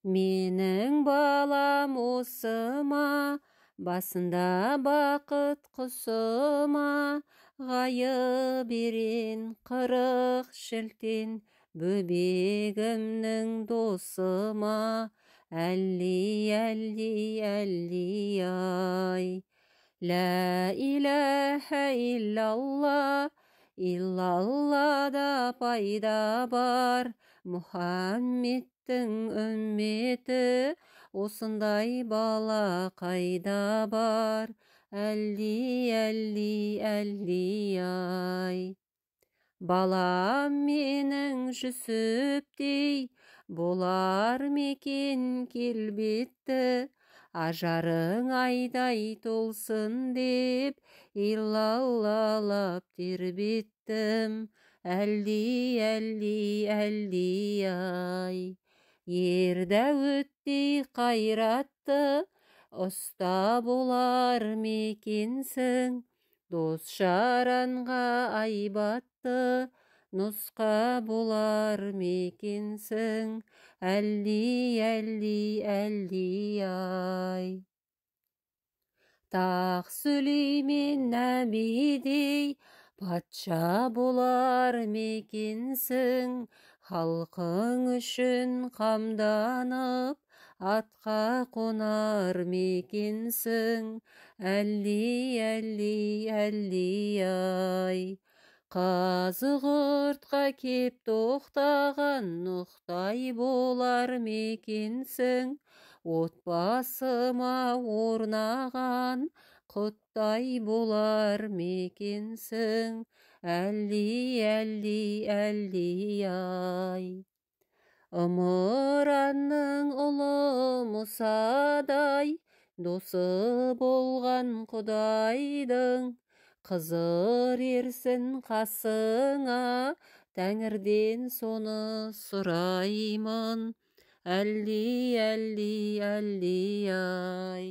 Менің балам осы ма, басында бақыт құсы ма, ғайып ерен 40 шілтен, бөбегімнің досы ма, әлли, әлли, әлли ай. Лә иләһә иллаллада пайда бар, Мұхаммедтің үмметі, осындай бала қайда бар, әлли, әлли, әлли ай. Балам менің Жүсіптей, болар мекен келбетті, ажарың айдай толсын деп, иллаллалап тербеттім, әлди, әлди, әлди ай. Ер Дәуіттей қайратты, ұста болар мекенсің, дос жаранға айбатты, нұсқа болар мекенсің, әлди, әлди, әлди ай. Тақ Сүлеймен нәбидей, патша болар мекенсің, халқың үшін қамданып, атқа қонар мекенсің, әлди, әлди, әлди ай. Қазығұртқа кеп тоқтаған Нұхтай болар мекенсің, отбасыма орнаған Құттай болар мекенсің, әлди, әлди, әлди ай. Ымыранның ұлы Мұсадай, досы болған Құдайдың, қызыр ерсін қасыңа, Тәңірден соны сұраймын, әлди, әлди, әлди ай.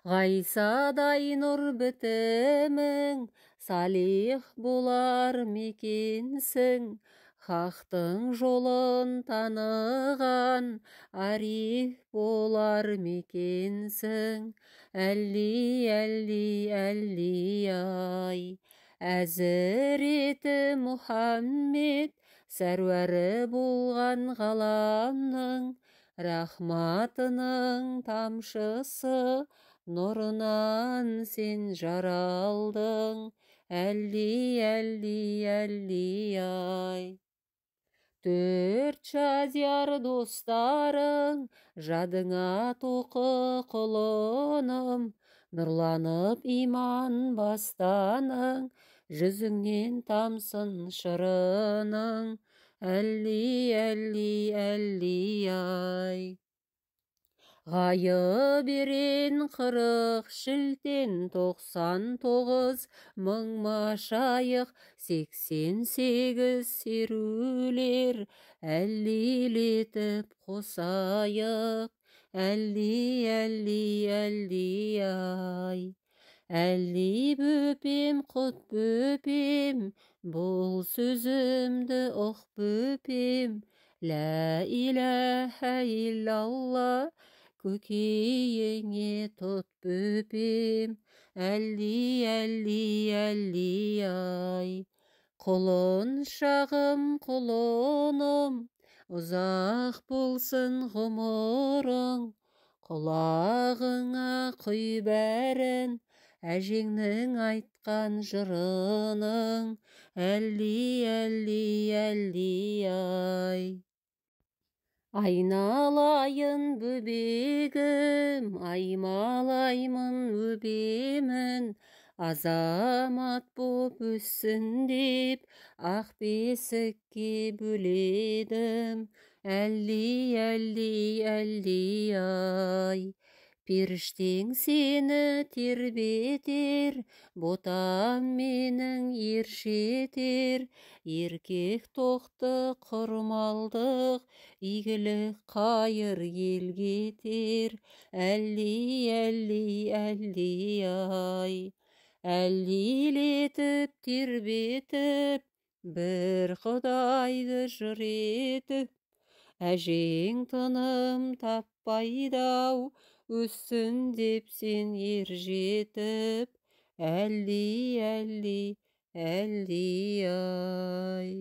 Ғайсадай нұр бітімің, салих болар мекенсің, хақтың жолын таныған, ариф болар мекенсің, әлди, әлди, әлди ай. Әзіреті Мұхаммед, сәруәрі болған ғаламның, рахматының тамшысы, нұрынан сен жаралдың, әлди, әлди, әлди ай. 4 жазяр достарың, жадыңа тоқы құлыным, нұрланып иман бастаның, жүзіңнен тамсын шырының, әлди, әлди, әлди ай. Ғайып ерен 40 шілтен, 99 мың машайық, 88 серулер, әлдилетіп қосайық, әлди, әлди, әлди ай. Әлди бөпем, құт бөпем, бұл сөзімді ұқ бөпем, лә иләһә иллалла, көкейіңе тұт бөпем, әлди, әлди, әлди ай. Құлыншағым, құлыным, ұзақ болсын ғұмырың, құлағыңа құй бәрін, әжеңнің айтқан жырының, әлди, әлди, әлди ай. Айналайын бөбегім, аймалаймын өбемін, азамат боп өссін деп, ақ бесікке бөледім, әлди, әлди, әлди ай. Періштең сені тербетер, ботам менің ершетер, еркек тоқты құрмалдық, игілік қайыр елгетер, әлди, әлди, әлди ай. Әлдилетіп тербетіп, бір Құдайды жыр етіп, әжең тыным таппайды-ау, өссін деп сен ер жетіп, әлди, әлди, әлди ай.